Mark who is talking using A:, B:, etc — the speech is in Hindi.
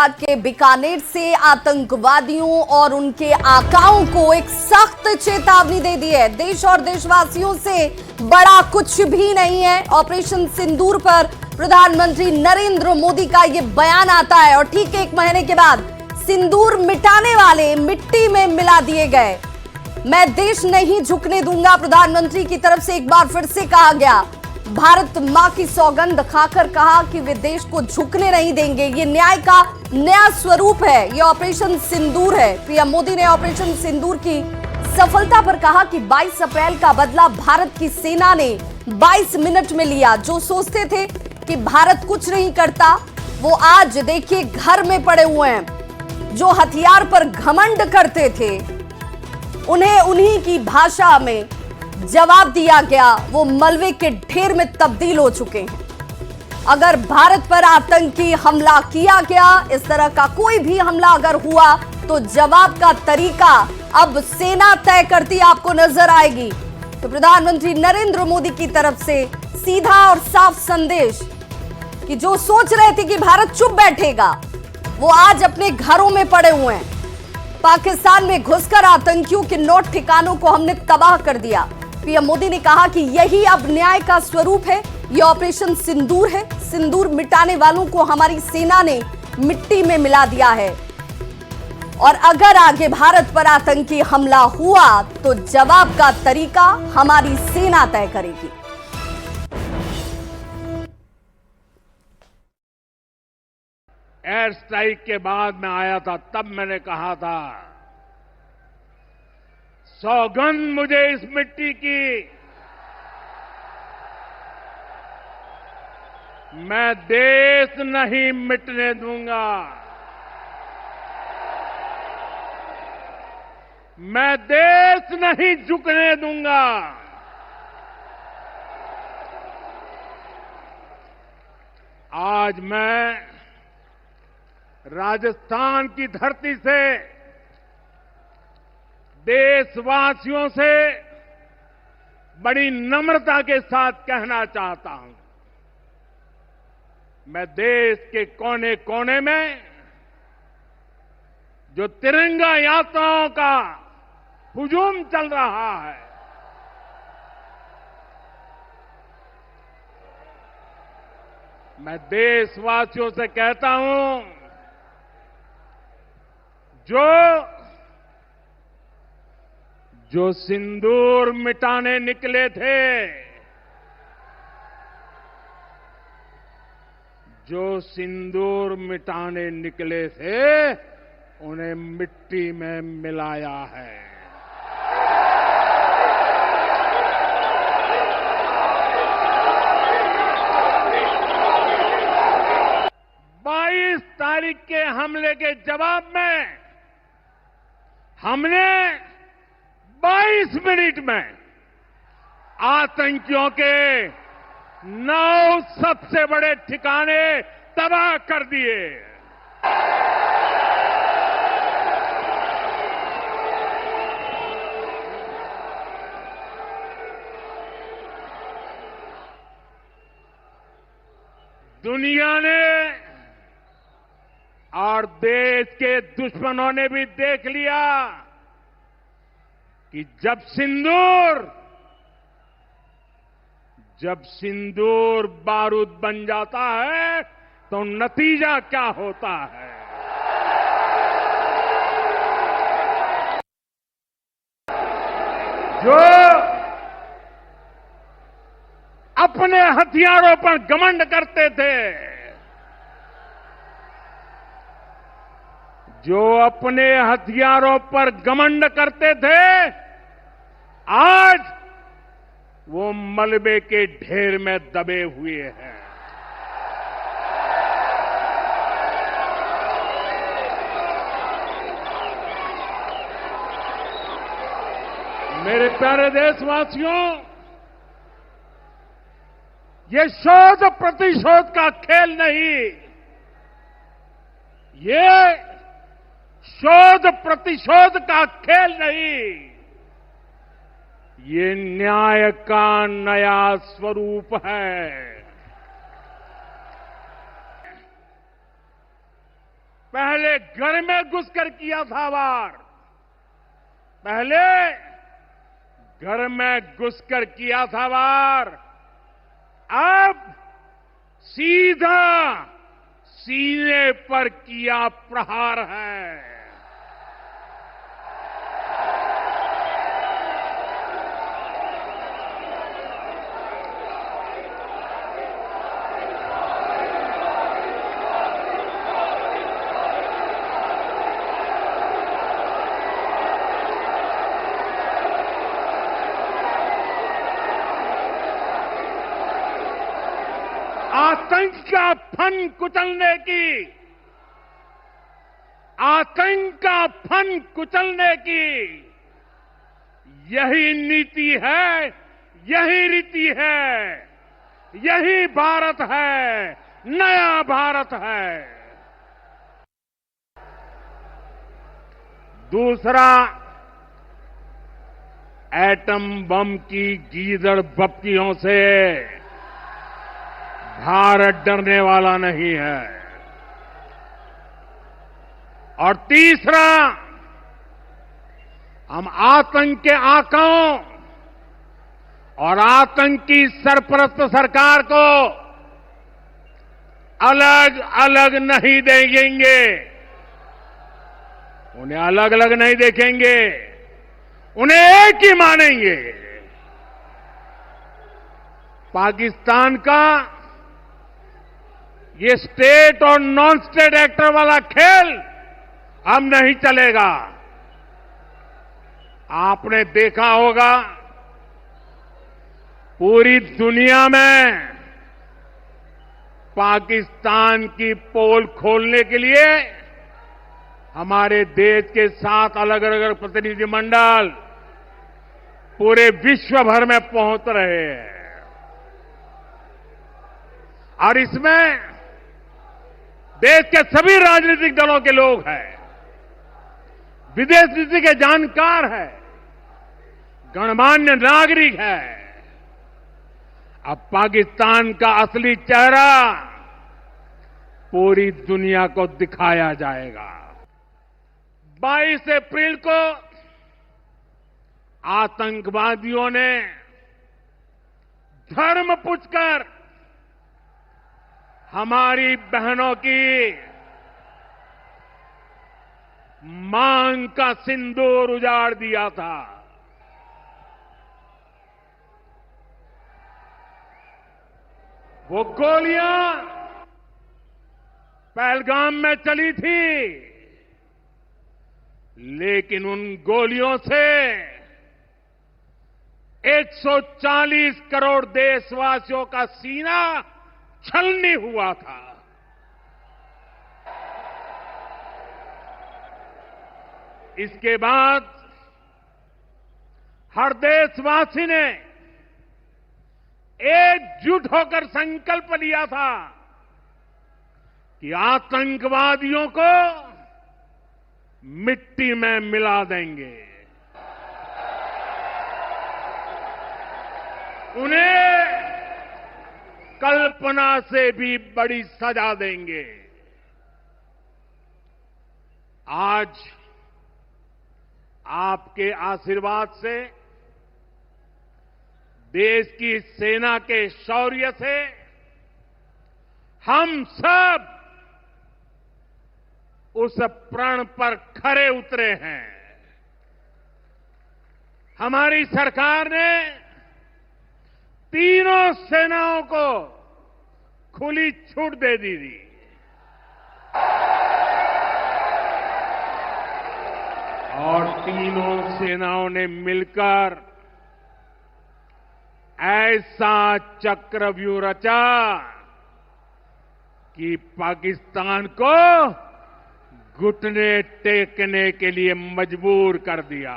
A: गुजरात के बीकानेर से आतंकवादियों और उनके आकाओं को एक सख्त चेतावनी दे दी है। देश और देशवासियों से बड़ा कुछ भी नहीं है। ऑपरेशन सिंदूर पर प्रधानमंत्री नरेंद्र मोदी का यह बयान आता है और ठीक 1 महीने के बाद सिंदूर मिटाने वाले मिट्टी में मिला दिए गए। मैं देश नहीं झुकने दूंगा, प्रधानमंत्री की तरफ से एक बार फिर से कहा गया। भारत मां की सौगंध खाकर कहा कि वे देश को झुकने नहीं देंगे। ये न्याय का नया स्वरूप है, ये ऑपरेशन सिंदूर है। पीएम मोदी ने ऑपरेशन सिंदूर की सफलता पर कहा कि 22 अप्रैल का बदला भारत की सेना ने 22 मिनट में लिया। जो सोचते थे कि भारत कुछ नहीं करता, वो आज देखिए घर में पड़े हुए हैं। जो हथियार पर घमंड करते थे, उन्हें उन्हीं की भाषा में जवाब दिया गया। वो मलबे के ढेर में तब्दील हो चुके हैं। अगर भारत पर आतंकी हमला किया गया, इस तरह का कोई भी हमला अगर हुआ, तो जवाब का तरीका अब सेना तय करती आपको नजर आएगी। तो प्रधानमंत्री नरेंद्र मोदी की तरफ से सीधा और साफ संदेश कि जो सोच रहे थे कि भारत चुप बैठेगा, वो आज अपने घरों में पड़े हुए हैं। पाकिस्तान में घुसकर आतंकियों के 9 ठिकानों को हमने तबाह कर दिया। पीएम मोदी ने कहा कि यही अब न्याय का स्वरूप है। यह ऑपरेशन सिंदूर है। सिंदूर मिटाने वालों को हमारी सेना ने मिट्टी में मिला दिया है और अगर आगे भारत पर आतंकी हमला हुआ, तो जवाब का तरीका हमारी सेना तय करेगी।
B: एयर स्ट्राइक के बाद मैं आया था, तब मैंने कहा था, सौगंध मुझे इस मिट्टी की, मैं देश नहीं मिटने दूंगा। मैं देश नहीं झुकने दूंगा। आज मैं राजस्थान की धरती से देशवासियों से बड़ी नम्रता के साथ कहना चाहता हूं, मैं देश के कोने कोने में जो तिरंगा यात्राओं का हुजूम चल रहा है, मैं देशवासियों से कहता हूं, जो सिंदूर मिटाने निकले थे, जो सिंदूर मिटाने निकले थे, उन्हें मिट्टी में मिलाया है। तारीख के हमले के जवाब में हमने 22 मिनट में आतंकियों के 9 सबसे बड़े ठिकाने तबाह कर दिए। दुनिया ने और देश के दुश्मनों ने भी देख लिया कि जब सिंदूर बारूद बन जाता है, तो नतीजा क्या होता है। जो अपने हथियारों पर घमंड करते थे, जो अपने हथियारों पर घमंड करते थे, आज वो मलबे के ढेर में दबे हुए हैं। मेरे प्यारे देशवासियों, ये शोध प्रतिशोध का खेल नहीं, ये शोध प्रतिशोध का खेल नहीं, ये न्याय का नया स्वरूप है। पहले घर में घुसकर किया था वार, पहले घर में घुसकर किया था वार, अब सीधा सीने पर किया प्रहार है। आतंक का फन कुचलने की, आतंक का फन कुचलने की यही नीति है, यही रीति है, यही भारत है, नया भारत है। दूसरा, एटम बम की गीदड़ बप्तियों से भारत डरने वाला नहीं है। और तीसरा, हम आतंक के आकाओं और आतंक की सरपरस्त सरकार को अलग अलग नहीं देखेंगे, उन्हें अलग अलग नहीं देखेंगे, उन्हें एक ही मानेंगे। पाकिस्तान का ये स्टेट और नॉन स्टेट एक्टर वाला खेल अब नहीं चलेगा। आपने देखा होगा, पूरी दुनिया में पाकिस्तान की पोल खोलने के लिए हमारे देश के 7 अलग अलग प्रतिनिधिमंडल पूरे विश्व भर में पहुंच रहे हैं। और इसमें देश के सभी राजनीतिक दलों के लोग हैं, विदेश नीति के जानकार हैं, गणमान्य नागरिक हैं। अब पाकिस्तान का असली चेहरा पूरी दुनिया को दिखाया जाएगा। 22 अप्रैल को आतंकवादियों ने धर्म पूछकर हमारी बहनों की मांग का सिंदूर उजाड़ दिया था। वो गोलियां पहलगाम में चली थी, लेकिन उन गोलियों से 140 करोड़ देशवासियों का सीना छलनी हुआ था। इसके बाद हर देशवासी ने एकजुट होकर संकल्प लिया था कि आतंकवादियों को मिट्टी में मिला देंगे, उन्हें कल्पना से भी बड़ी सजा देंगे। आज आपके आशीर्वाद से, देश की सेना के शौर्य से हम सब उस प्रण पर खरे उतरे हैं। हमारी सरकार ने तीनों सेनाओं को खुली छूट दे दी थी। और तीनों सेनाओं ने मिलकर ऐसा चक्रव्यूह रचा कि पाकिस्तान को घुटने टेकने के लिए मजबूर कर दिया।